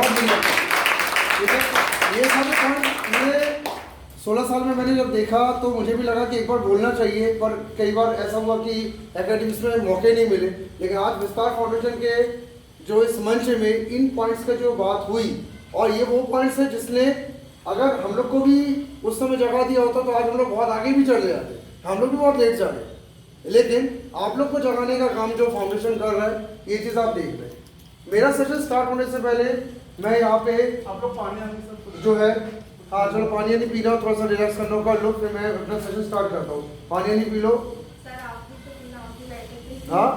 बहुत दिन लगता है। ठीक है, ये सारे पॉइंट ये 16 साल में मैंने जब देखा तो मुझे भी लगा कि एक बार बोलना चाहिए, पर कई बार ऐसा हुआ कि एकेडमिक्स में मौके नहीं मिले। लेकिन आज विस्तार फाउंडेशन के जो इस मंच में इन पॉइंट्स का जो बात हुई, और ये वो पॉइंट्स है जिसने अगर हम लोग को भी उस समय जगा दिया होता तो आज हम लोग बहुत आगे भी चले जाते। हम लोग भी बहुत लेट जा रहे, लेकिन आप लोग को जगाने का काम जो फाउंडेशन कर रहा है, ये चीज़ आप देख रहे हैं। मेरा सेशन स्टार्ट होने से पहले मैं यहाँ पे आप लोग पानी जो है, हाँ चलो पानी नहीं पी रहा हूँ, थोड़ा सा रिलैक्स करने का लो, फिर मैं अपना सेशन स्टार्ट करता हूँ। पानी नहीं पी लो। हाँ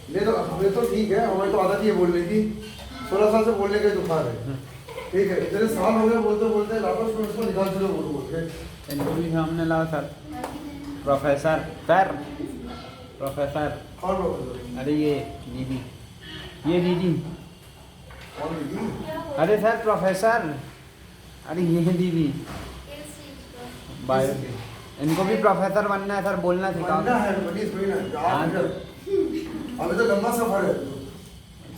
नहीं तो हमें तो ठीक है, हमें तो आदत ही है बोलने की, 16 साल से बोलने के दुखार है। ठीक है, इतने साल हो गए बोलते बोलते, लापस में उसको निकाल चलो बोल बोल के। इनको भी सामने लाओ सर। Professor sir, professor. कौन प्रोफेसर? अरे ये दीदी, ये दीदी। कौन दीदी? अरे सर प्रोफेसर, अरे ये दीदी बायो। इनको भी प्रोफेसर बनना है सर, बोलना सिखाओ। बनना है, बनी थोड़ी ना। अभी तो लंबा सफर है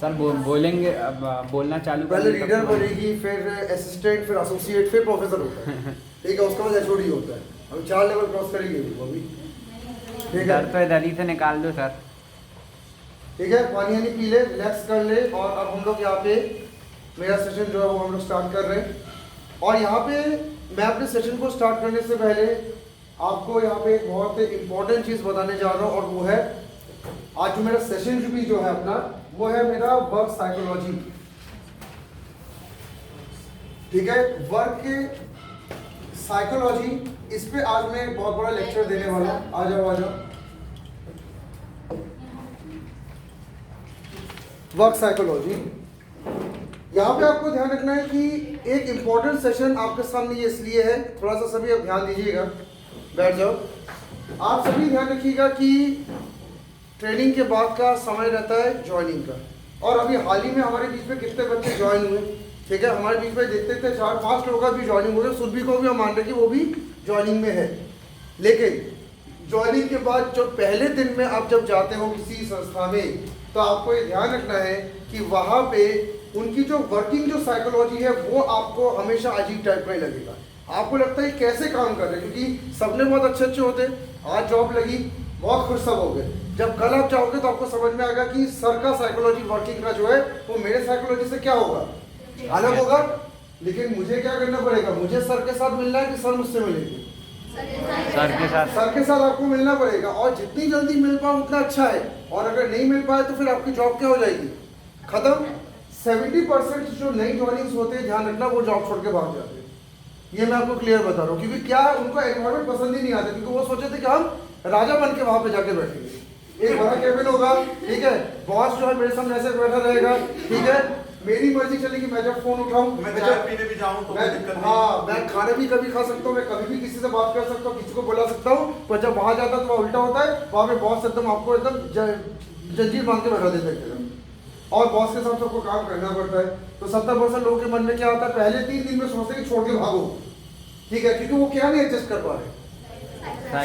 सर। बोलेंगे, अब बोलना चालू पहले करेंगे रीडर तब- बनेगी, फिर असिस्टेंट, फिर एसोसिएट, फिर प्रोफेसर होता है। ठीक है, उसका बाद एचओडी होता है। हम 4 लेवल क्रॉस करेंगे वो अभी। ठीक है, डर तो इधर ही से निकाल दो सर। ठीक है, पानी वानी पी ले, रिलैक्स कर ले। और अब हम लोग यहाँ पे मेरा सेशन जो है वो हम लोग स्टार्ट कर रहे हैं। और यहाँ पे मैं अपने सेशन को स्टार्ट करने से पहले आपको यहाँ पे एक बहुत इंपॉर्टेंट चीज़ बताने जा रहा हूँ, और वो है आज जो मेरा सेशन भी जो है अपना, वो है मेरा वर्क साइकोलॉजी। ठीक है, वर्क के साइकोलॉजी, इस पे आज मैं एक बहुत बड़ा लेक्चर देने वाला हूँ। आ जाओ आ जाओ। वर्क साइकोलॉजी, यहाँ पे आपको ध्यान रखना है कि एक इंपॉर्टेंट सेशन आपके सामने ये इसलिए है, थोड़ा सा सभी अब ध्यान दीजिएगा, बैठ जाओ। आप सभी ध्यान रखिएगा कि ट्रेनिंग के बाद का समय रहता है ज्वाइनिंग का, और अभी हाल ही में हमारे बीच में कितने बच्चे ज्वाइन हुए। ठीक है, हमारे बीच में देखते थे 4-5 लोगों का भी ज्वाइनिंग हो गया। सुरभि को भी हम मान रहे कि वो भी ज्वाइनिंग में है। लेकिन ज्वाइनिंग के बाद जो पहले दिन में आप जब जाते हो किसी संस्था में, तो आपको ये ध्यान रखना है कि वहाँ पे उनकी जो वर्किंग जो साइकोलॉजी है वो आपको हमेशा अजीब टाइप का ही लगेगा। आपको लगता है कैसे काम कर रहे हैं, क्योंकि सबने बहुत अच्छे अच्छे होते, आज जॉब लगी, बहुत खुश सब हो गए। जब कल आप जाओगे तो आपको समझ में आएगा कि सर का साइकोलॉजी वर्किंग का जो है वो मेरे साइकोलॉजी से क्या होगा, अलग होगा। लेकिन मुझे क्या करना पड़ेगा, मुझे सर के साथ मिलना है कि सर मुझसे मिलेंगे? सर के साथ आपको मिलना पड़ेगा, और जितनी जल्दी मिल पाओ उतना अच्छा है। और अगर नहीं मिल पाए तो फिर आपकी जॉब क्या हो जाएगी, खत्म। 70% जो नई ज्वाइनिंग्स होते हैं, ध्यान रखना, वो जॉब छोड़ के भाग जाते हैं। ये मैं आपको क्लियर बता रहा हूँ, क्योंकि क्या उनको एनवायरमेंट पसंद ही नहीं आता, क्योंकि वो सोचे थे कि हम राजा बन के वहां पे जाके बैठेंगे, एक बड़ा केबिन होगा, ठीक है, बॉस जो है मेरे सामने ऐसे बैठा रहेगा, ठीक है, मेरी मर्जी चलेगी, मैं जब फोन उठाऊं, मैं चाय पीने भी जाऊं तो कोई दिक्कत नहीं। हाँ, मैं खाने भी कभी खा सकता हूँ, मैं कभी भी किसी से बात कर सकता हूँ, किसी को बुला सकता हूँ। पर जब वहां जाता है तो उल्टा होता है, वहां पे बॉस एकदम आपको एकदम जंजीर बांध के बैठा देता है, और बॉस के साथ सबको काम करना पड़ता है। तो 70% लोगों के मन में क्या आता है, पहले 3 दिन में सोचते हैं कि छोड़ के भागो। ठीक है, क्योंकि वो क्या नहीं एडजस्ट कर पा रहे,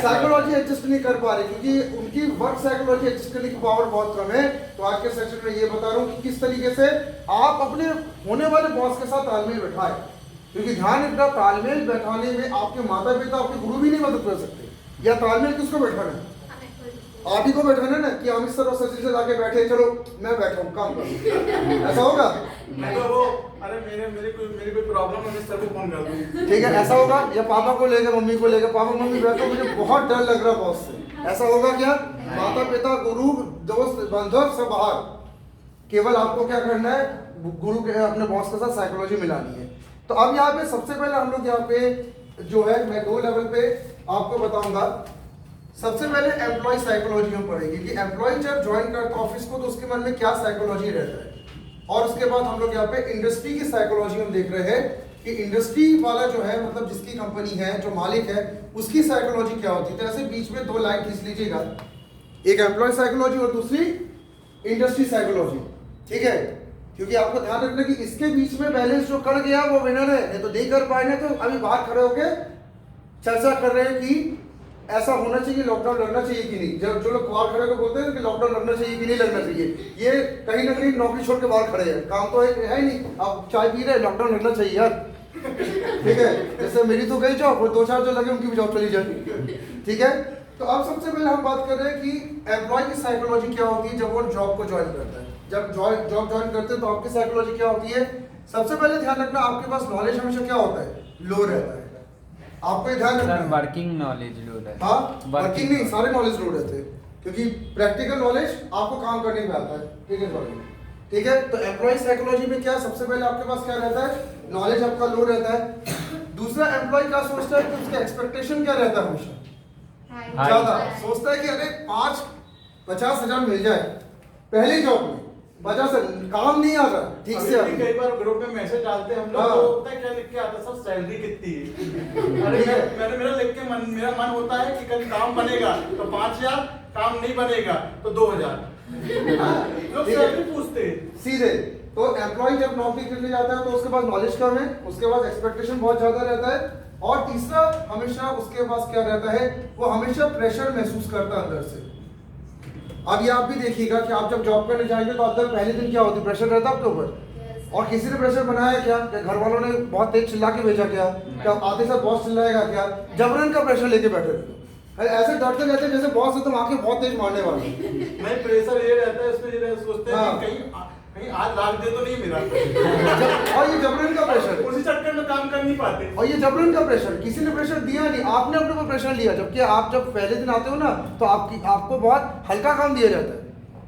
साइकोलॉजी एडजस्ट नहीं कर पा रहे, क्योंकि उनकी वर्क साइकोलॉजी एडजस्ट करने की पावर बहुत कम है। तो आज के सेशन में ये बता रहा हूँ कि किस तरीके से आप अपने होने वाले बॉस के साथ तालमेल बैठाएं, क्योंकि ध्यान रखना, तालमेल बैठाने में आपके माता पिता, आपके गुरु भी नहीं मदद कर सकते। या तालमेल किसको बैठाना है, आप ही को बैठाना ना, कि अमित सर और सचिन से जाके बैठे, चलो मैं बैठा हूँ काम करूँ, ऐसा होगा? तो वो अरे मेरी कोई प्रॉब्लम है, मैं सर को फोन कर दूं। ठीक है, ऐसा होगा? या पापा को लेकर मम्मी को लेकर, पापा मम्मी बैठो, मुझे बहुत डर लग रहा बॉस से, ऐसा होगा क्या? माता पिता, गुरु, दोस्त, बांधव सब बाहर, केवल आपको क्या करना है, गुरु के अपने बॉस के साथ साइकोलॉजी मिलानी है। तो अब यहाँ पे सबसे पहले हम लोग यहाँ पे जो है, मैं 2 लेवल पे आपको बताऊंगा। सबसे पहले एम्प्लॉय साइकोलॉजी हम पढ़ेंगे कि एम्प्लॉय जब ज्वाइन करता है ऑफिस को तो उसके मन में क्या साइकोलॉजी रहता है। और उसके बाद हम लोग यहाँ पे इंडस्ट्री की साइकोलॉजी हम देख रहे हैं कि इंडस्ट्री वाला जो है, मतलब जिसकी कंपनी है, जो मालिक है, उसकी साइकोलॉजी क्या होती है। तो ऐसे बीच में 2 लाइन खींच लीजिएगा, एक एम्प्लॉय साइकोलॉजी और दूसरी इंडस्ट्री साइकोलॉजी। ठीक है, क्योंकि आपको ध्यान रखना कि इसके बीच में बैलेंस जो कर गया वो विनर है, नहीं तो नहीं कर पाए ना तो अभी बाहर खड़े होके चर्चा कर रहे हैं कि ऐसा होना चाहिए, लॉकडाउन लगना चाहिए कि नहीं। जब जो लोग बाहर खड़े को बोलते हैं कि लॉकडाउन लगना चाहिए कि नहीं लगना चाहिए, ये कहीं ना कहीं नौकरी छोड़ के बाहर खड़े हैं, काम तो है नहीं, आप चाय पी रहे हैं, लॉकडाउन लगना चाहिए यार, ठीक है। जैसे मेरी तो गई जॉब, 2-4 जो लगे उनकी भी जॉब चली जाए, ठीक है। तो अब सबसे पहले हम बात कर रहे हैं कि एम्प्लॉय की साइकोलॉजी क्या होती है जब वो जॉब को ज्वाइन करता है। जब जॉब ज्वाइन करते हैं तो आपकी साइकोलॉजी क्या होती है। सबसे पहले ध्यान रखना, आपके पास नॉलेज हमेशा क्या होता है, लो रहता है। आपको ये ध्यान रखना सर है। वर्किंग नॉलेज लो है। हाँ, वर्किंग नहीं, सारे नॉलेज लो रहते हैं, क्योंकि प्रैक्टिकल नॉलेज आपको काम करने में आता है, ठीक है सॉरी, ठीक है। तो एम्प्लॉय साइकोलॉजी में क्या, सबसे पहले आपके पास क्या रहता है, नॉलेज आपका लो रहता है। दूसरा, एम्प्लॉय क्या सोचता है कि उसका एक्सपेक्टेशन क्या रहता है, हमेशा ज्यादा सोचता है कि अरे 5-50 हजार मिल जाए पहली जॉब में, 50 काम नहीं आ रहा ठीक से। अभी कई बार ग्रुप में मैसेज डालते हैं हम लोग, हाँ। तो होता है क्या लिख के आता है, सब सैलरी कितनी है। अरे मैंने मेरा लिख के मेरा मन होता है कि कल काम बनेगा तो 5000, काम नहीं बनेगा तो 2000। लोग ठीक है। सैलरी पूछते हैं सीधे। तो एम्प्लॉय जब नौकरी करने जाता है तो उसके पास नॉलेज कम है, उसके पास एक्सपेक्टेशन बहुत ज्यादा रहता है, और तीसरा हमेशा उसके पास क्या रहता है, वो हमेशा प्रेशर महसूस करता है अंदर से। अब ये आप भी देखिएगा कि आप जब जॉब करने जाएंगे तो अंदर पहले दिन क्या होती है, प्रेशर रहता है आपके ऊपर। और किसी ने प्रेशर बनाया क्या, घर वालों ने बहुत तेज चिल्ला के भेजा क्या आते साथ बॉस चिल्लाएगा क्या, जबरन का प्रेशर लेके बैठे रहते हो। ऐसे डरते रहते हैं जैसे बॉस है तुम आके बहुत तेज मारने वाले। नहीं, प्रेशर ये रहता है, इसमें ये सोचते हैं हाँ। कि कहीं आज लाग दे तो नहीं मेरा। और ये जबरन का प्रेशर, उसी चक्कर में काम कर नहीं पाते। और ये जबरन का प्रेशर, किसी ने प्रेशर दिया नहीं, आपने अपने ऊपर प्रेशर लिया। जबकि आप जब पहले दिन आते हो ना तो आपको बहुत हल्का काम दिया जाता है,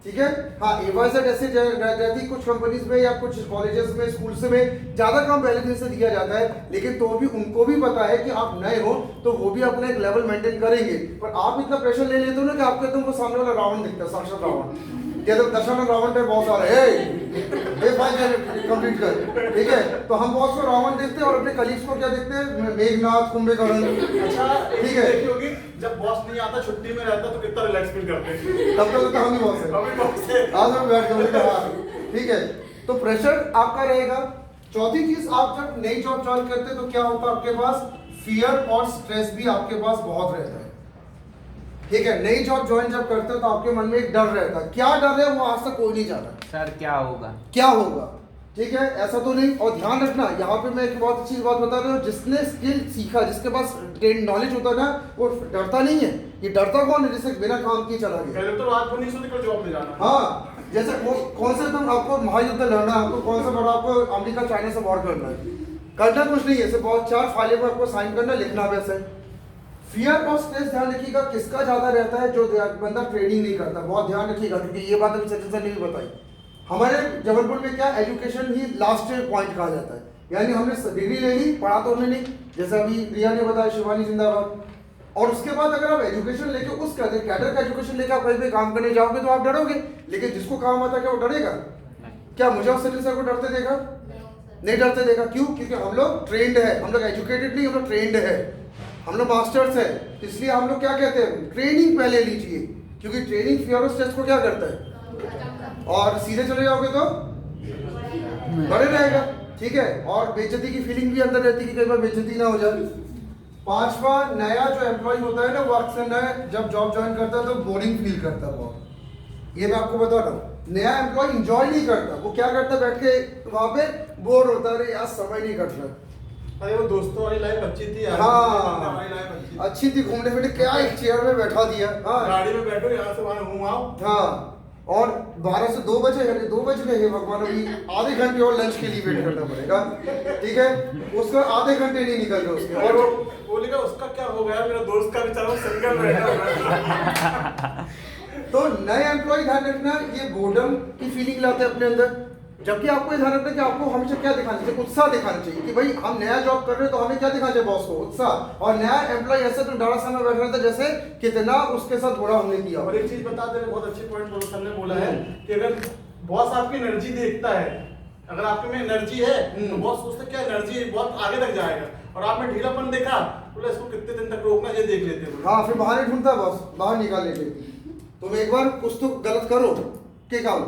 ठीक है। हाँ, एवाइजेड ऐसे रहती कुछ कंपनीज में या कुछ कॉलेजेस में, स्कूल्स में ज्यादा काम पहले दिन से दिया जाता है, लेकिन तो भी उनको भी पता है कि आप नए हो तो वो भी अपना एक लेवल मेंटेन करेंगे। पर आप इतना प्रेशर ले लेते हो ना कि आपको एकदम वो सामने वाला रावण दिखता है, साक्षात रावण। ये तो दर्शन रावण पे बहुत सारे कंप्लीट कर, ठीक है। तो हम बहुत से रावण देखते हैं और अपने कलीग्स को क्या देखते हैं, मेघनाथ, कुंभकर्ण। अच्छा, ठीक है। देखी होगी जब बॉस नहीं आता, छुट्टी में रहता तो कितना रिलैक्स फील करते हैं। तब तक तो हम ही बॉस हैं। अभी बॉस है। आज हम बैठ गए, ठीक है। तो प्रेशर आपका रहेगा। चौथी चीज, आप जब नई जॉब ज्वाइन करते हैं तो क्या होता है, आपके पास फियर और स्ट्रेस भी आपके पास बहुत रहता है, ठीक है। नई जॉब ज्वाइन जब करते हो तो आपके मन में एक डर रहता है। क्या डर है वो आज तक कोई नहीं जाना, सर क्या होगा, क्या होगा, ठीक है। ऐसा तो नहीं। और ध्यान रखना, यहाँ पे मैं एक बहुत अच्छी बात बता रहा हूँ, जिसने स्किल सीखा, जिसके पास नॉलेज होता है ना, वो डरता नहीं है। ये डरता कौन है, जिसे बिना काम किए चला गया। पहले तो रात को नहीं सोते कल जॉब में जाना। हाँ, जैसे कौन से तुम आपको महायुद्ध लड़ना है, आपको कौन सा बड़ा, आपको अमेरिका चाइना से वॉर करना है, करना कुछ नहीं है, सिर्फ बहुत 4 फाइलें पर आपको साइन करना, लिखना वैसे। फियर और स्ट्रेस ध्यान रखिएगा किसका ज्यादा रहता है, जो बंदा ट्रेडिंग नहीं करता। बहुत ध्यान रखिएगा, क्योंकि ये बात अभी सचिन सर ने भी बताई। हमारे जबलपुर में क्या, एजुकेशन ही लास्ट पॉइंट कहा जाता है, यानी हमने डिग्री ले ली, पढ़ा तो हमने नहीं, जैसे अभी रिया ने बताया, शिवानी जिंदाबाद। और उसके बाद अगर आप एजुकेशन लेके उस कैडर का एजुकेशन लेके आप कहीं पे काम करने जाओगे तो आप डरोगे, लेकिन जिसको काम आता है क्या वो डरेगा? क्या मुझे और सचिन सर को डरते देखा? नहीं डरते देखा। क्यों? क्योंकि हम लोग ट्रेंड है, हम लोग एजुकेटेड नहीं, हम लोग ट्रेंड है, हम लोग मास्टर्स है। इसलिए हम लोग क्या कहते हैं, ट्रेनिंग पहले लीजिए, क्योंकि ट्रेनिंग फियर और स्ट्रेस को क्या करता है, और सीधे चले जाओगे तो बड़े रहेगा, ठीक है। और बेइज्जती की फीलिंग भी अंदर रहती है कि कई बार बेइज्जती ना हो जाए। 5वां, नया जो एम्प्लॉय होता है ना, वो अक्सर नया जब जॉब ज्वाइन करता है तो बोरिंग फील करता है बहुत। ये मैं आपको बता रहा हूँ, नया एम्प्लॉय इंजॉय नहीं करता। वो क्या करता है, बैठ के वहां पे बोर होता है, अरे यार समय नहीं कट रहा। अरे वो दोस्तों वाली लाइफ अच्छी थी यार। हाँ, हमारी लाइफ अच्छी थी। अच्छी थी, घूमने फिरने, क्या एक चेयर में बैठा दिया, हाँ गाड़ी में बैठो, यहाँ से वहाँ घूम आओ। हाँ। और 12 से 2 बजे, अरे 2 बज गए, भगवान अभी आधे घंटे और लंच के लिए वेट करना पड़ेगा, ठीक है। उसका आधे घंटे नहीं निकल रहे उसके। और वो बोलेगा उसका क्या हो गया, मेरा दोस्त का बेचारा सिंगल रहता। तो नए एम्प्लॉय ध्यान रखना, ये बोर्डम की फीलिंग लाते हैं अपने अंदर। जबकि आपको ये ध्यान रखना कि आपको हमेशा क्या दिखाना चाहिए, उत्साह दिखाना चाहिए कि भाई हम नया जॉब कर रहे हैं तो हमें क्या दिखाना चाहिए बॉस को, उत्साह। और नया एम्प्लॉय ऐसे तो डरा समय बैठ रहा था जैसे कितना उसके साथ बुरा हमने किया। और एक चीज बता दे, बहुत अच्छी पॉइंट सर ने बोला है कि अगर बॉस आपकी एनर्जी देखता है, अगर आपके में एनर्जी है तो बॉस सोचता है क्या एनर्जी बहुत आगे तक जाएगा, और आप में ढीलापन देखा, बोला इसको कितने दिन तक रोकना, ये देख लेते हैं। हाँ, फिर बाहर ही ढूंढता है बॉस, बाहर निकाल लेते। तुम एक बार कुछ तो गलत करो, किक आउट,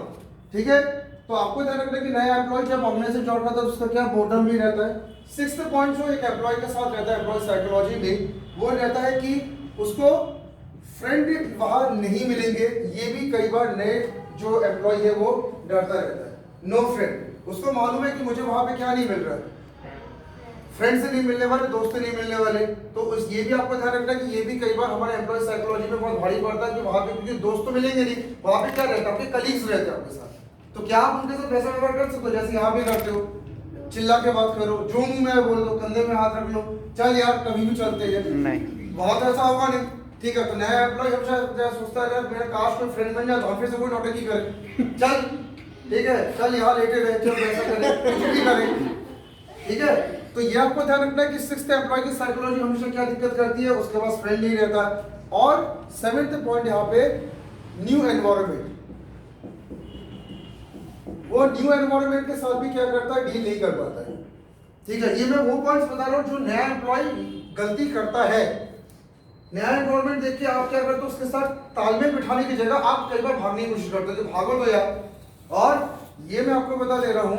ठीक है। तो आपको ध्यान रखना कि नया एम्प्लॉय जब ऑर्गेनाइजेशन ज्वाइन करता है उसका क्या बोर्डम भी रहता है। 6th पॉइंट जो एक एम्प्लॉय के साथ रहता है एम्प्लॉय साइकोलॉजी में, वो रहता है कि उसको फ्रेंड वहां नहीं मिलेंगे, ये भी कई बार नए जो एम्प्लॉय है वो डरता रहता है। नो फ्रेंड, उसको मालूम है कि मुझे वहां पे क्या नहीं मिल रहा है, फ्रेंड से नहीं मिलने वाले, दोस्त से नहीं मिलने वाले। तो ये भी आपको ध्यान रखना कि ये भी कई बार हमारे एम्प्लॉय साइकोलॉजी में बहुत भारी पड़ता है कि वहां पे, क्योंकि दोस्त तो मिलेंगे नहीं, वहां पे क्या रहता है, आपके कलीग्स रहते हैं आपके साथ। तो क्या आप उनके साथ वैसा व्यवहार कर सकते हो जैसे यहाँ भी करते हो, चिल्ला के बात करो, जो मुंह में बोल दो, कंधे में हाथ रख लो, चल यार कभी भी चलते हैं, नहीं। बहुत ऐसा होगा नहीं, ठीक है। तो नया एम्प्लॉय हमेशा सोचता है यार मेरा काश में फ्रेंड बन जाए तो ऑफिस से कोई नौटंकी करे, चल ठीक है, चल यहाँ लेटे रहे, चल वैसा करे, कुछ भी करे, ठीक है। तो ये आपको ध्यान रखना है कि सिक्स्थ एम्प्लॉय की साइकोलॉजी हमेशा क्या दिक्कत करती है, उसके पास फ्रेंड नहीं रहता। और सेवेंथ पॉइंट यहाँ पे न्यू एनवायरनमेंट, वो न्यू एनवायरनमेंट के साथ भी क्या करता है, डील नहीं कर पाता है, ठीक है। ये मैं वो पॉइंट्स बता रहा हूँ जो नया एम्प्लॉय गलती करता है। नया एनवायरनमेंट देख के आप क्या करते हो, उसके साथ तालमेल बिठाने की जगह आप कई बार भागने की कोशिश करते हो, तो भागो तो यार। और ये मैं आपको बता दे रहा हूँ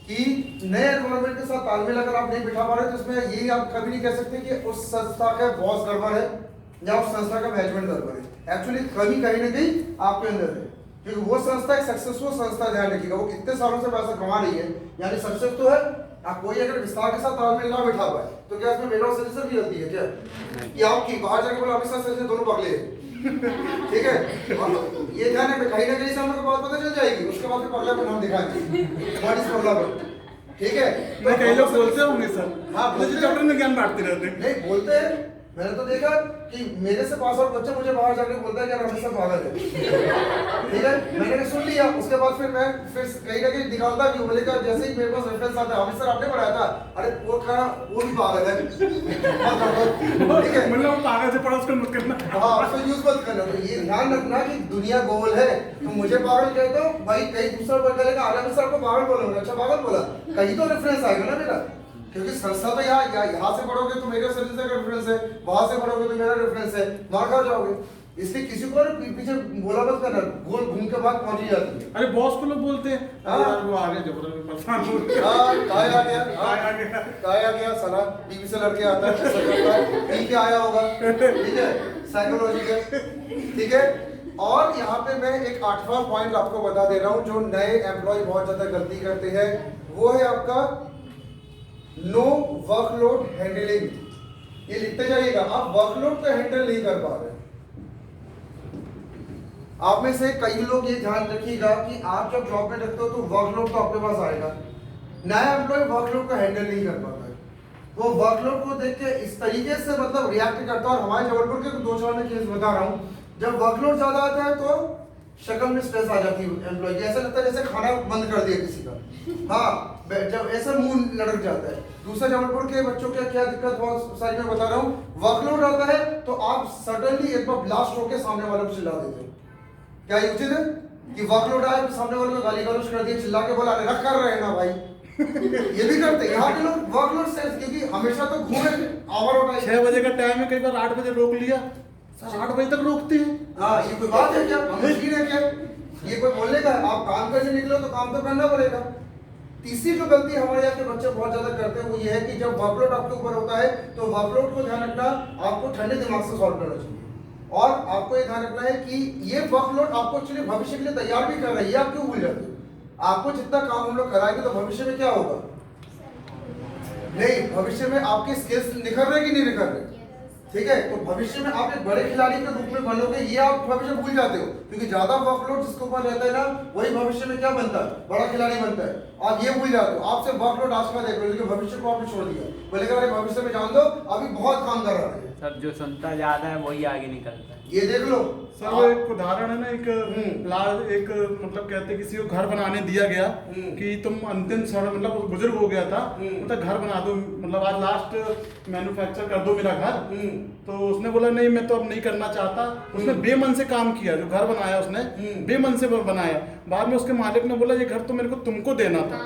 कि नए एनवायरनमेंट के साथ तालमेल अगर आप नहीं बिठा पा रहे तो इसमें ये आप कभी नहीं कह सकते कि उस संस्था का बॉस गड़बड़ है या उस संस्था का मैनेजमेंट गड़बड़ है। एक्चुअली कमी कहीं ना कहीं आपके अंदर है, क्योंकि वो संस्था एक सक्सेसफुल संस्था, ध्यान रखिएगा, वो कितने सालों से पैसा कमा रही है, यानी सक्सेस तो है। आप कोई अगर विस्तार के साथ तालमेल ना बिठा पाए तो क्या इसमें मेरा सजेशन भी गलती है क्या, कि आपकी बाहर जाके बोला अमित सर दोनों पगले हैं, ठीक है। और ये ध्यान है कहीं ना कहीं से हम लोग को बात पता चल जाएगी, उसके बाद फिर पगला पे नाम दिखाएंगे, व्हाट इज पगला पर, ठीक है। मैं कई लोग बोलते होंगे सर, हाँ, मुझे चैप्टर में ज्ञान बांटते रहते हैं। नहीं बोलते हैं, मैंने तो देखा कि मेरे से पास आउट बच्चा मुझे बाहर जाके बोलता है कि रमेश सर पागल है, ठीक है। मैंने सुन लिया, उसके बाद फिर मैं कहीं ना कहीं निकालता भी हूँ, बोले का जैसे ही मेरे पास रेफरेंस आता है, रमेश सर आपने पढ़ाया था, अरे वो खाना वो भी पागल है, ठीक है, मतलब पागल से पढ़ा उसको मत करना। हाँ उसको यूज मत करना। तो ये ध्यान रखना कि दुनिया गोल है, तो मुझे पागल कहते हो भाई, कहीं दूसरा वर्ग करेगा, रमेश सर को पागल बोलोगे, अच्छा पागल बोला, कहीं तो रेफरेंस आएगा ना मेरा, क्योंकि संस्था तो यहाँ से पढ़ोगे तो मेरे सर्विस का रेफरेंस है, वहां से पढ़ोगे तो मेरा रेफरेंस है, मार खा जाओगे। इसलिए किसी को पीछे बोला मत करना, गोल घूम के बाद पहुंच ही जाती है। अरे बॉस को लोग बोलते हैं यार वो आगे जबरदस्ती परेशान हो गया, काय आ गया, काय आ गया, साला टीवी से लड़के आता है, ऐसा करता है, पी के आया होगा, ठीक है, साइकोलॉजी का, ठीक है। और यहाँ पे मैं एक 8वां पॉइंट आपको बता दे रहा हूँ जो नए एम्प्लॉय बहुत ज्यादा गलती करते हैं, वो है आपका नो वर्कलोड हैंडलिंग। ये लिखते जाइएगा, आप वर्कलोड को हैंडल नहीं कर पा रहे। आप में से कई लोग ये ध्यान रखिएगा कि आप जब जॉब में रखते हो तो वर्कलोड तो आपके पास आएगा, नया एम्प्लॉय वर्कलोड को हैंडल नहीं कर पाता है, वो वर्कलोड को देख के इस तरीके से मतलब रिएक्ट करता है। और हमारे जबलपुर के 2-4 में केस बता रहा हूँ, जब वर्कलोड ज्यादा आता है तो शक्ल में स्ट्रेस आ जाती है एम्प्लॉय की, ऐसा लगता है जैसे खाना बंद कर दिया किसी का, हाँ जब ऐसा मुंह लड़क जाता है। दूसरा जबलपुर के बच्चों के क्या दिक्कत बहुत सारी मैं बता रहा हूँ, वर्कलोड आता है तो आप सडनली एक बार ब्लास्ट होकर सामने वाले को चिल्ला देते हो। क्या ये उचित है कि वर्कलोड आया तो सामने वाले को गाली गलौज कर दिया, चिल्ला के बोला अरे रख कर रहे हैं ना भाई, ये भी करते हैं यहाँ के लोग वर्कलोड से, क्योंकि हमेशा तो घूमे आवर होता है, 6 बजे का टाइम है, कई बार 8 बजे रोक लिया, 8 बजे तक रोकते हैं। हाँ ये कोई बात है क्या, मशीन है क्या, ये कोई बोलने का, आप काम करने निकलो तो काम तो करना पड़ेगा। तीसरी जो गलती हमारे यहाँ के बच्चे बहुत ज्यादा करते हैं वो ये है कि जब वर्कलोड आपके ऊपर होता है तो वर्कलोड को ध्यान रखना, आपको ठंडे दिमाग से सॉल्व करना चाहिए। और आपको ये ध्यान रखना है कि ये वर्कलोड आपको एक्चुअली भविष्य के लिए तैयार भी कर रहा है, ये आप क्यों भूल जाते हो। आपको जितना काम हम लोग कराएंगे तो भविष्य में क्या होगा, नहीं भविष्य में आपके स्किल्स निखर रहे कि नहीं निखर रहे, ठीक है। तो भविष्य में आप एक बड़े खिलाड़ी के रूप में बनोगे, ये आप भविष्य भूल जाते हो, क्योंकि ज्यादा वर्कलोड जिसके ऊपर रहता है ना वही भविष्य में क्या बनता है, बड़ा खिलाड़ी बनता है। आप ये भूल जाते हो, आपसे वर्कलोड आज का देख लो लेकिन भविष्य को आपने छोड़ दिया, बोलेगा अरे भविष्य में जान दो अभी बहुत काम कर रहा है। सब जो सुनता ज्यादा है वही आगे निकलता है, ये देख लो सर। वो एक उदाहरण है ना, एक मतलब कहते हैं किसी को घर बनाने दिया गया कि तुम अंतिम क्षण, मतलब बुजुर्ग हो गया था, मतलब घर बना दो, मतलब आज लास्ट मैन्युफैक्चर कर दो मेरा घर, तो उसने बोला नहीं मैं तो अब नहीं करना चाहता। उसने बेमन से काम किया, जो घर बनाया उसने बेमन से बनाया। बाद में उसके मालिक ने बोला ये घर तो मेरे को तुमको देना था,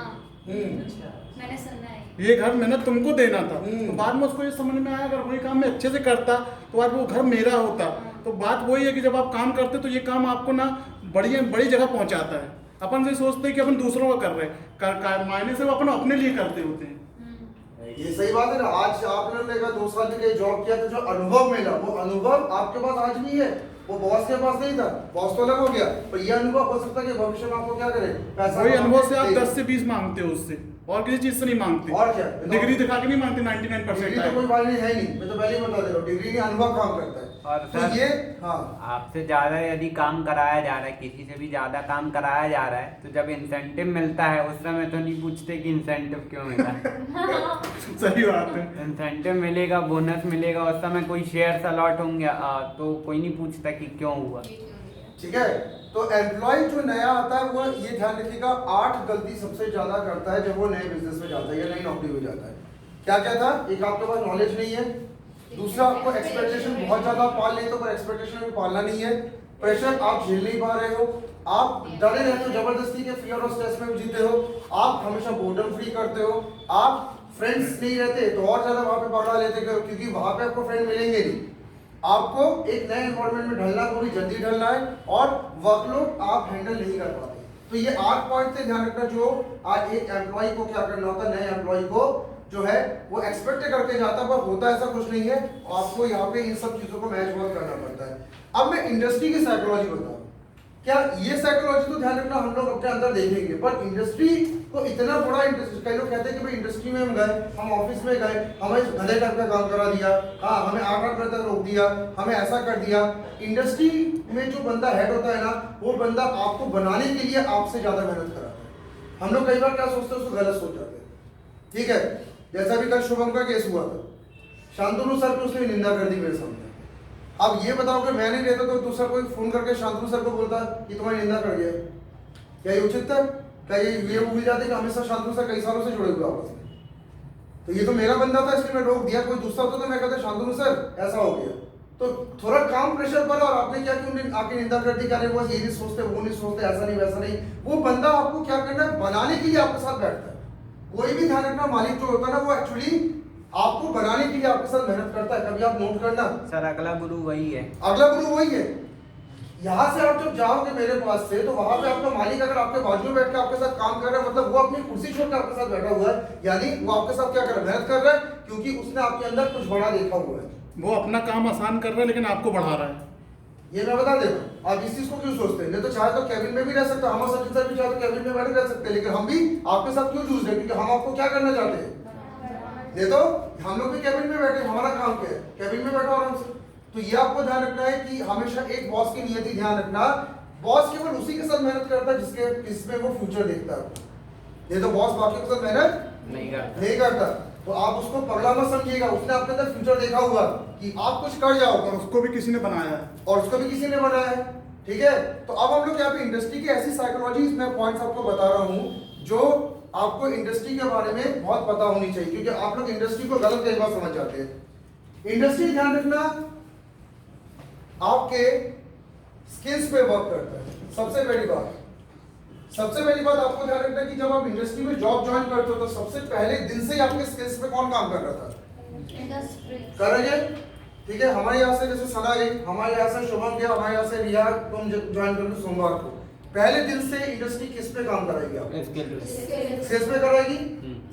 मैंने सुना है ये घर मैंने तुमको देना था। तो बाद में उसको ये समझ में आया अगर वही काम मैं अच्छे से करता तो आज वो घर मेरा होता। तो बात वही है कि जब आप काम करते तो ये काम आपको ना बड़ी जगह पहुंचाता है। अपन से सोचते हैं कि अपन दूसरों का कर रहे हैं, मायने से वो अपन अपने लिए करते होते हैं। ये सही बात है ना। आज आपने लेकर 2 साल के लिए जॉब किया तो जो अनुभव मिला वो अनुभव आपके पास आज भी है, वो बॉस के पास नहीं था। बॉस तो अलग हो गया, पर ये अनुभव हो सकता है कि भविष्य में आपको क्या करे, पैसा वही अनुभव से आप देगा। 10 से 20 मांगते हो उससे, और किसी चीज से नहीं मांगते। और क्या डिग्री दिखा के नहीं मांगते। 99% डिग्री तो कोई बात नहीं है नहीं, मैं तो पहले ही बता दे रहा हूँ, डिग्री का अनुभव काम करता है। और तो सर, ये हाँ आपसे ज़्यादा यदि काम कराया जा रहा है, किसी से भी ज़्यादा काम कराया जा रहा है, तो जब इंसेंटिव मिलता है उस समय तो नहीं पूछते कि इंसेंटिव क्यों मिला। सही बात है। इंसेंटिव मिलेगा, बोनस मिलेगा, उस समय कोई शेयर्स अलॉट होंगे तो कोई नहीं पूछता कि क्यों हुआ। ठीक है। तो एम्प्लॉय जो नया आता है वो ये ध्यान रखिएगा, 8 गलती सबसे ज्यादा करता है जब वो नए बिजनेस में जाता है या नई नौकरी में जाता है। क्या क्या था? एक, आपके पास नॉलेज नहीं है। दूसरा, आपको एक्सपेक्टेशन बहुत ज्यादा पाल लेते हो पर एक्सपेक्टेशन भी पालना नहीं है। प्रेशर आप झेल नहीं पा रहे हो, आप डरे रहते हो, जबरदस्ती के फियर और स्ट्रेस में जीते हो, आप हमेशा बोर्डम फ्री करते हो, आप फ्रेंड्स नहीं रहते तो और ज्यादा वहां पे पकड़ा लेते हो क्योंकि वहां पे आपको फ्रेंड मिलेंगे नहीं। आपको एक नए एनवायरनमेंट में ढलना, थोड़ी जल्दी ढलना है और वर्कलोड आप हैंडल नहीं कर पाते। तो ये 8 पॉइंट से ध्यान रखना जो आज एक एम्प्लॉय को क्या करना होता है, नए एम्प्लॉय को जो है वो एक्सपेक्ट करके जाता है, पर होता ऐसा कुछ नहीं है। आपको यहाँ पे इन सब चीजों को मैच वर्क करना पड़ता है। अब मैं इंडस्ट्री की साइकोलॉजी बताऊँ, क्या ये साइकोलॉजी तो ध्यान रखना हम लोग अपने अंदर देखेंगे, पर इंडस्ट्री को इतना बड़ा इंडस्ट्री, कई लोग कहते हैं कि भाई इंडस्ट्री में हम गए, हम ऑफिस में गए, हमें गधे टाइप का काम करा दिया, हाँ हमें 8 घंटे तक रोक दिया, हमें ऐसा कर दिया। इंडस्ट्री में जो बंदा हेड होता है ना, वो बंदा आपको बनाने के लिए आपसे ज्यादा मेहनत कराता है। हम लोग कई बार क्या सोचते हैं, उसको गलत सोच जाते हैं। ठीक है, जैसा भी कल शुभम का केस हुआ था, शांतनु सर पे उसने निंदा कर दी मेरे सामने। अब ये बताओ कि मैं नहीं रहता तो दूसरा कोई फोन करके शांतनु सर को बोलता कि तुम्हारी निंदा कर गया, क्या ये उचित था? क्या ये भूल जाते कि हमेशा शांतनु सर कई सालों से जुड़े हुए आपस में? तो ये तो मेरा बंदा था इसलिए मैं रोक दिया, कोई दूसरा होता तो मैं कहता शांतनु सर ऐसा हो गया। तो थोड़ा काम प्रेशर पड़ा और आपने क्या क्यों आके निंदा कर दी, क्या नहीं, वो ये नहीं सोचते, वो नहीं सोचते, ऐसा नहीं वैसा नहीं। वो बंदा आपको क्या करना है, बनाने के लिए आपके साथ बैठता है। कोई भी ध्यान रखना, मालिक जो होता है ना वो एक्चुअली आपको बनाने के लिए आपके साथ मेहनत करता है। कभी आप नोट करना सर, अगला गुरु वही है, अगला गुरु वही है। यहाँ से आप जब जाओगे मेरे पास से, तो वहां पे आपका मालिक अगर आपके बाजू में बैठ के आपके साथ काम कर रहा है, मतलब वो अपनी कुर्सी छोड़ के आपके साथ बैठा हुआ है, यानी वो आपके साथ क्या कर रहा है, मेहनत कर रहा है, क्योंकि उसने आपके अंदर कुछ बड़ा देखा हुआ है। वो अपना काम आसान कर रहा है लेकिन आपको बढ़ा रहा है। ये मैं बता दे रहा हूँ। आप इस चीज को क्यों सोचते हैं? नहीं तो चाहे तो कैबिन में भी रह सकता, हम सचिन सर भी चाहे तो कैबिन में बैठे रह सकते हैं, लेकिन हम भी आपके साथ क्यों जूझ रहे हैं? क्योंकि हम आपको क्या करना चाहते हैं। नहीं तो हम लोग भी कैबिन में बैठे, हमारा काम क्या है, कैबिन में बैठो आराम से। तो ये आपको ध्यान रखना है कि हमेशा एक बॉस की नियति ध्यान रखना, बॉस केवल उसी के साथ मेहनत करता है जिसके जिसमें वो फ्यूचर देखता है। नहीं तो बॉस बाकी के साथ मेहनत नहीं करता। तो आप उसको पगला मत समझिएगा, उसने आपके अंदर फ्यूचर देखा हुआ कि आप कुछ कर जाओगे, और उसको भी किसी ने बनाया है, और उसको भी किसी ने बनाया है। ठीक है, तो अब हम लोग यहाँ पे इंडस्ट्री की ऐसी साइकोलॉजी में पॉइंट्स आपको बता रहा हूँ जो आपको इंडस्ट्री के बारे में बहुत पता होनी चाहिए, क्योंकि आप लोग इंडस्ट्री को गलत कई बार समझ जाते हैं। इंडस्ट्री ध्यान रखना आपके स्किल्स पे वर्क करता है। सबसे पहली बात आपको ध्यान रखना है कि जब आप इंडस्ट्री में जॉब ज्वाइन करते हो तो सबसे पहले दिन से ही आपके स्किल्स पे कौन काम कर रहा था, कर रहे हैं। ठीक है, हमारे यहाँ से जैसे सना गई, हमारे यहाँ से शुभम गया, हमारे यहाँ से रिया तुम ज्वाइन कर लो सोमवार को, पहले दिन से इंडस्ट्री किस पे काम कराएगी? आप स्किल्स पे कराएगी।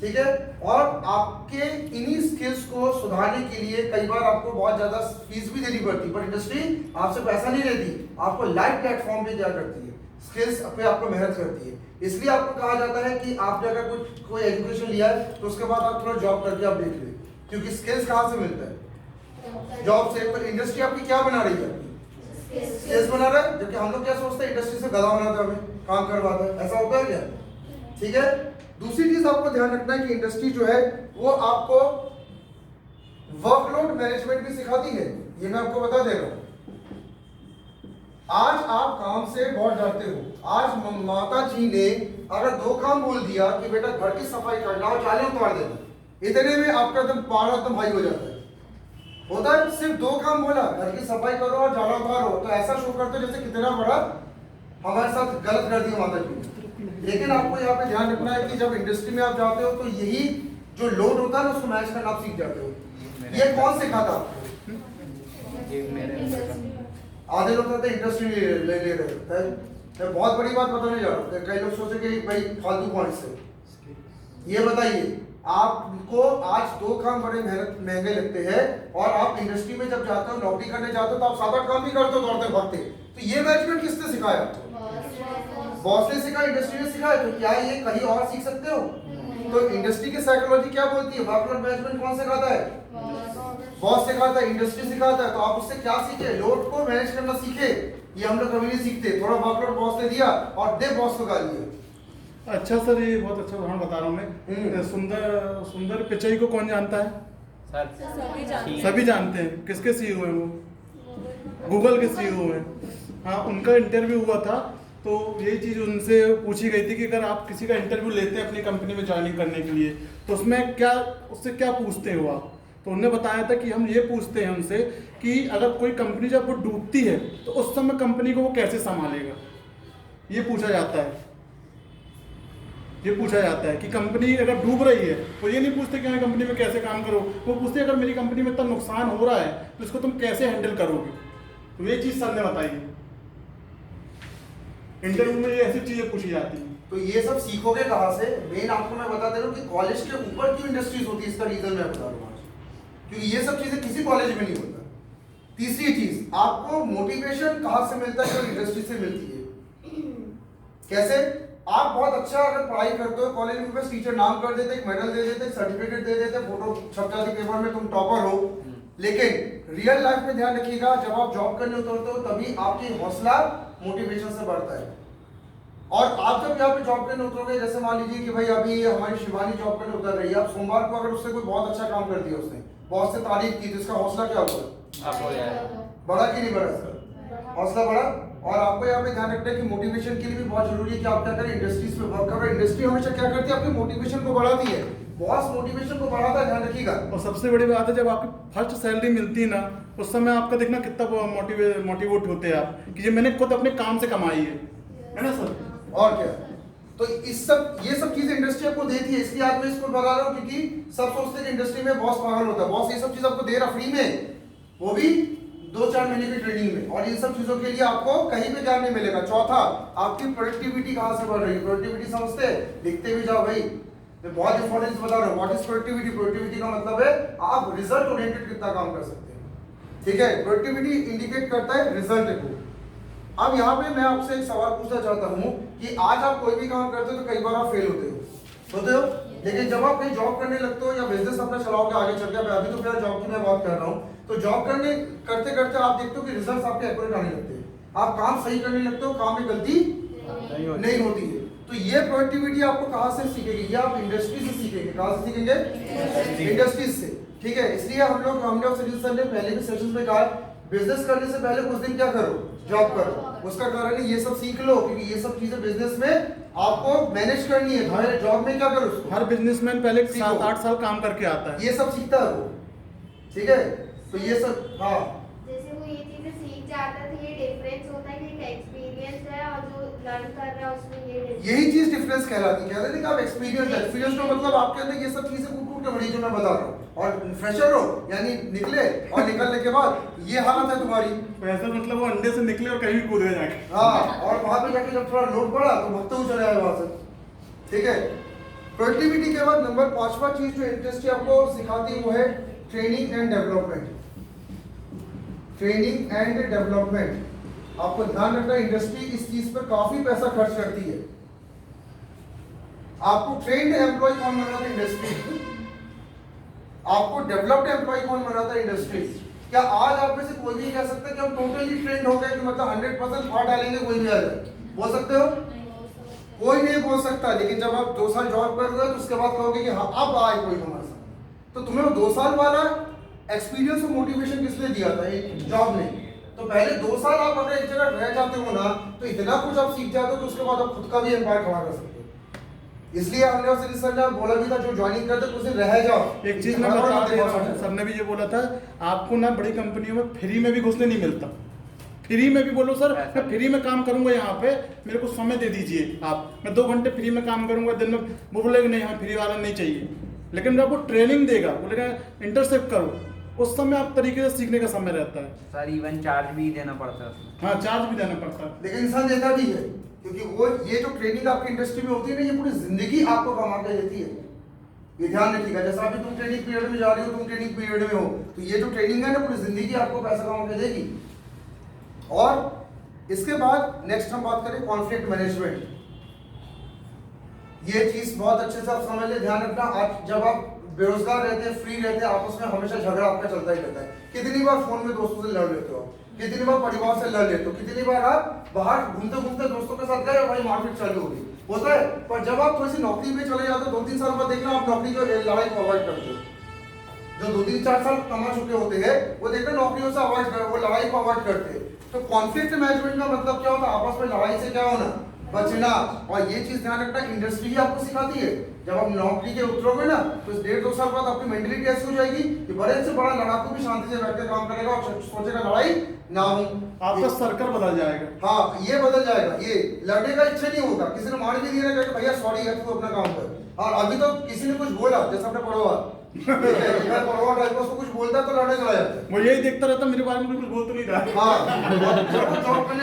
ठीक है, और आपके इन्हीं स्किल्स को सुधारने के लिए कई बार आपको बहुत ज्यादा फीस भी देनी पड़ती है, पर इंडस्ट्री आपसे पैसा नहीं लेती, आपको लाइव प्लेटफॉर्म पे क्या करती है, स्किल्स पे आपको मेहनत करती है। इसलिए आपको कहा जाता है कि आपने अगर कोई एजुकेशन लिया है तो उसके बाद आप थोड़ा जॉब करके आप देख ले, क्योंकि स्किल्स कहाँ से मिलता है, जॉब से। पर इंडस्ट्री आपकी क्या बना रही है, स्किल्स बना रहा है। जबकि हम लोग क्या सोचते हैं, इंडस्ट्री से गधा बनाता है, हमें काम करवाता है, ऐसा होता है क्या? ठीक है, दूसरी चीज आपको ध्यान रखना है कि इंडस्ट्री जो है वो आपको वर्कलोड मैनेजमेंट भी सिखाती है। ये मैं आपको बता दे रहा हूं। आज आप काम से बहुत डरते हो। आज माता जी ने अगर 2 काम बोल दिया कि बेटा घर की सफाई करना और जाले उतार देना, इतने में आपका एकदम पारा एकदम हाई हो जाता है। होता है, सिर्फ 2 काम बोला, घर की सफाई करो और जाला उतारो, तो ऐसा शो करते जैसे कितना बड़ा हमारे साथ गलत कर दिया माता जी ने। लेकिन आपको यहाँ पे ध्यान रखना है कि जब इंडस्ट्री में आप जाते हो तो यही जो लोड होता है ना उसको मैच करना आप सीख जाते हो। ये कौन सिखाता आपको? आधे लोग कहते हैं इंडस्ट्री ले रहे हैं। मैं बहुत बड़ी बात बताने जा रहा हूँ, कई लोग सोचे कि भाई फालतू पॉइंट्स है। ये बताइए आपको आज दो काम बड़े मेहनत महंगे लगते हैं और आप इंडस्ट्री में जब जाते हो नौकरी करने जाते हो तो आप 7-8 काम भी करते हो दौड़ते भागते। तो ये मैनेजमेंट किसने सिखाया? बॉस ने सिखाया, इंडस्ट्री ने सिखाया। तो क्या ये कहीं और सीख सकते हो? तो इंडस्ट्री की साइकोलॉजी क्या बोलती है? वर्कलोड मैनेजमेंट कौन सिखाता है? बॉस सिखाता है, इंडस्ट्री सिखाता है। तो आप उससे क्या सीखे? लोड को मैनेज करना सीखे। ये हम लोग कभी नहीं सीखते। थोड़ा वर्कलोड बॉस ने दिया और दे बॉस को गाली। अच्छा सर, ये बहुत अच्छा उदाहरण बता रहा हूँ मैं। सुंदर पिचाई को कौन जानता है? सर सभी जानते हैं। किसके सीईओ हैं वो? गूगल के सीईओ हैं। हाँ, उनका इंटरव्यू हुआ था तो यही चीज़ उनसे पूछी गई थी कि अगर आप किसी का इंटरव्यू लेते हैं अपनी कंपनी में ज्वाइनिंग करने के लिए तो उससे क्या पूछते हो आप? तो उन्होंने बताया था कि हम ये पूछते हैं उनसे कि अगर कोई कंपनी जब वो डूबती है तो उस समय कंपनी को वो कैसे संभालेगा, ये पूछा जाता है। ये पूछा जाता है कि कंपनी अगर डूब रही है तो ये नहीं पूछते कि मैं कंपनी में कैसे काम करो, वो पूछते हैं अगर मेरी कंपनी में इतना नुकसान हो रहा है तो इसको तुम कैसे हैंडल करोगे। तो ये चीज़ सर ने बताई है। इंटरव्यू में ये ऐसी चीज़ें पूछी जाती हैं। तो ये सब सीखोगे कहाँ से? मेन आपको मैं बता दे रहा हूँ कि कॉलेज के ऊपर क्यों इंडस्ट्रीज होती है, इसका रीजन मैं बता रहा हूँ आज। क्योंकि ये सब चीजें किसी कॉलेज में नहीं होता। तीसरी चीज, आपको मोटिवेशन कहाँ से मिलता है? जो इंडस्ट्री से मिलती है। कैसे? आप बहुत अच्छा अगर पढ़ाई करते हो, कॉलेज में बस टीचर नाम कर देते, एक मेडल दे देते, सर्टिफिकेट दे देते, फोटो छप जाती पेपर में, तुम टॉपर हो। लेकिन रियल लाइफ में ध्यान रखिएगा, जब आप जॉब करने उतरते हो तभी आपकी हौसला मोटिवेशन से बढ़ता है। और आप जब यहाँ पे जॉब करने उतरोगे, जैसे मान लीजिए कि भाई अभी हमारी शिवानी जॉब करने उतर रही है, आप सोमवार को अगर उससे कोई बहुत अच्छा काम कर दिया, उसने बॉस से तारीफ की, तो इसका हौसला क्या होगा? बढ़ा कि नहीं बढ़ा? हौसला बढ़ा। और आपको यहाँ पे ध्यान रखना है कि मोटिवेशन के लिए भी बहुत जरूरी है कि आप क्या करें, इंडस्ट्रीज में वर्क करें। इंडस्ट्री हमेशा क्या करती है? आपकी मोटिवेशन को बढ़ाती है। बॉस मोटिवेशन को बढ़ाता है, ध्यान रखिएगा। और सबसे बड़ी बात है, जब आपकी फर्स्ट सैलरी मिलती है ना, उस समय आपका देखना कितना मोटिवेट होते हैं आप कि ये मैंने खुद अपने काम से कमाई है ना सर? और क्या? तो ये सब चीजें इंडस्ट्री आपको देती है। इसलिए आज मैं इसको बता रहा हूँ क्योंकि सब सोचते हैं कि इंडस्ट्री में बॉस पागल होता है। बॉस ये सब चीज आपको दे रहा फ्री में, वो भी 2-4 महीने की ट्रेनिंग में। और इन सब चीजों के लिए आपको कहीं पे ज्ञान नहीं मिलेगा। चौथा, आपकी प्रोडक्टिविटी कहाँ से बढ़ रही है? प्रोडक्टिविटी समझते हैं? लिखते भी जाओ भाई, मैं बहुत इंपॉर्टेंस बता रहा हूँ। What is productivity? प्रोडक्टिविटी का मतलब है आप रिजल्ट ओरिएंटेड कितना काम कर सकते हैं। ठीक है? प्रोडक्टिविटी इंडिकेट करता है रिजल्ट को। अब यहाँ पे मैं आपसे एक सवाल पूछना चाहता हूँ कि आज आप कोई भी काम करते हो तो कई बार आप फेल होते हो, लेकिन जब आप कहीं जॉब करने लगते हो या बिजनेस अपना चलाओगे आगे चल के, अभी तो फिर जॉब की मैं बात कर रहा हूँ, तो जॉब करते करते आप देखते हो कि रिजल्ट्स आपके एक्यूरेट आने लगते हैं, आप काम सही करने लगते हो, काम में गलती नहीं होती है। तो ये प्रोडक्टिविटी आपको कहाँ से सीखेगी? ये आप इंडस्ट्री से सीखेंगे। कहाँ से सीखेंगे? इंडस्ट्रीज से। ठीक है? इसलिए हमने सुनील सर ने पहले भी सेशंस में कहा, बिजनेस करने से पहले कुछ दिन क्या करो? जॉब करो। उसका कारण है ये सब सीख लो, क्योंकि ये सब चीजें बिजनेस में आपको मैनेज करनी है। हर जॉब में क्या करो? हर बिजनेसमैन पहले 7-8 साल काम करके आता है, ये सब सीखता है वो। ठीक है? तो ये सब, हाँ, जैसे वो ये चीजें सीख जाता है तो ये डिफरेंस होता है कि एक्सपीरियंस है और जो लर्न कर रहा है उसमें ये यही चीज डिफरेंस कहलाती है। कहते हैं कि आप एक्सपीरियंस का मतलब आपके अंदर ये सब चीजें कूट के बड़ी जो मैं बता रहा हूँ, और फ्रेशर हो यानी निकले, और निकलने के बाद ये हालत है तुम्हारी। ऐसा मतलब वो अंडे से निकले और कहीं भी कूद गए जाके। हाँ, और वहां पे जाके जब थोड़ा लोड पड़ा तो भगते हुए चले आए वहां से। ठीक है? प्रोडक्टिविटी के बाद नंबर 5वां चीज जो इंडस्ट्री आपको सिखाती है वो है training and development. Training and development आपको ध्यान रखना, इंडस्ट्री इस चीज पर काफी पैसा खर्च करती है। आपको ट्रेंड एम्प्लॉय कौन बनाता है? इंडस्ट्री। आपको डेवलप्ड एम्प्लॉय कौन बनाता है? इंडस्ट्री। क्या आज आप में से कोई भी कह सकता है कि हम टोटली ट्रेंड हो गए कि मतलब 100% फाड़ डालेंगे कोई भी आ जाए? बोल सकते हो? कोई नहीं बोल सकता। लेकिन जब आप 2 साल जॉब कर रहे हो तो उसके बाद कहोगे कि हाँ अब आए कोई हमारे साथ, तो तुम्हें वो 2 साल वाला एक्सपीरियंस और मोटिवेशन किसने दिया था? जॉब ने। तो पहले 2 साल आप अगर एक जगह रह जाते हो ना तो इतना कुछ आप सीख जाते हो कि उसके बाद आप खुद का भी एम्पायर खड़ा कर सकते हो। इसलिए हमने और सर ने बोला भी था जो ज्वाइनिंग करते कुछ दिन रह जाओ। एक चीज मैं बता दे रहा हूं, सर ने भी ये बोला था, आपको ना बड़ी कंपनियों में फ्री में भी घुसने नहीं मिलता। फ्री में भी बोलो सर मैं फ्री में काम करूंगा यहाँ पे, मेरे को समय दे दीजिए आप, मैं 2 घंटे फ्री में काम करूंगा दिन में, वो बोलेगा नहीं हमें फ्री वाला नहीं चाहिए। लेकिन जब वो ट्रेनिंग देगा, बोलेगा इंटरसेप्ट करो, उस समय आप तरीके से सीखने का समय रहता है। सर इवन चार्ज भी देना पड़ता है। हाँ, चार्ज भी देना पड़ता है, लेकिन इंसान देता भी है, क्योंकि वो ये जो ट्रेनिंग आपकी इंडस्ट्री में होती है ना, ये पूरी जिंदगी आपको कमा के देती है। ये ध्यान रखिएगा। जैसा अभी तुम ट्रेनिंग पीरियड में जा रही हो, तुम ट्रेनिंग पीरियड में हो, तो ये जो ट्रेनिंग है ना पूरी जिंदगी आपको पैसा कमा के देगी। और इसके बाद नेक्स्ट हम बात करें कॉन्फ्लिक्ट मैनेजमेंट। ये चीज बहुत अच्छे से आप समझ ले, ध्यान रखना। आप जब आप बेरोजगार रहते हैं, फ्री रहते हैं, आपस में हमेशा झगड़ा आपका चलता ही रहता है। कितनी बार फोन में दोस्तों से लड़ लेते हो, कितनी बार परिवार से लड़ लेते हो, कितनी बार आप बाहर घूमते घूमते दोस्तों के साथ गए, भाई मारपीट चालू हो गई, होता है। पर जब आप थोड़ी सी नौकरी पे चले जाते हो, 2-3 साल बाद देखना आप नौकरी जो लड़ाई को अवॉइड करते हो। जो 2-3-4 साल कमा चुके होते हैं वो देखते हैं नौकरियों से अवॉइड कर, वो लड़ाई को अवॉइड करते हैं। तो कॉन्फ्लिक्ट मैनेजमेंट का मतलब क्या होता है? आपस में लड़ाई से क्या होना, बचना। और ये चीज ध्यान रखना, इंडस्ट्री ही आपको सिखाती है। जब आप नौकरी के उतरोगे ना, तो 1.5-2 साल बाद आपकी मेंटलिटी ऐसी हो जाएगी कि बड़े से बड़ा लड़ाकू भी शांति से बैठ के काम करेगा और सोचेगा लड़ाई ना हो। आपका सर्कल बदल जाएगा। हाँ, ये बदल जाएगा। ये लड़ने का इच्छा नहीं होगा, किसी ने मार भी दिया ना, भैया सॉरी है, तू अपना काम कर। और अभी तो किसी ने कुछ बोला, जैसे अपने पड़ोआ पड़ोआ टाइप उसको कुछ बोलता है तो लड़ने चला जाता है। वो यही देखता रहता, मेरे बारे में कुछ बोल तो नहीं रहा। हाँ, जब वो जॉब करने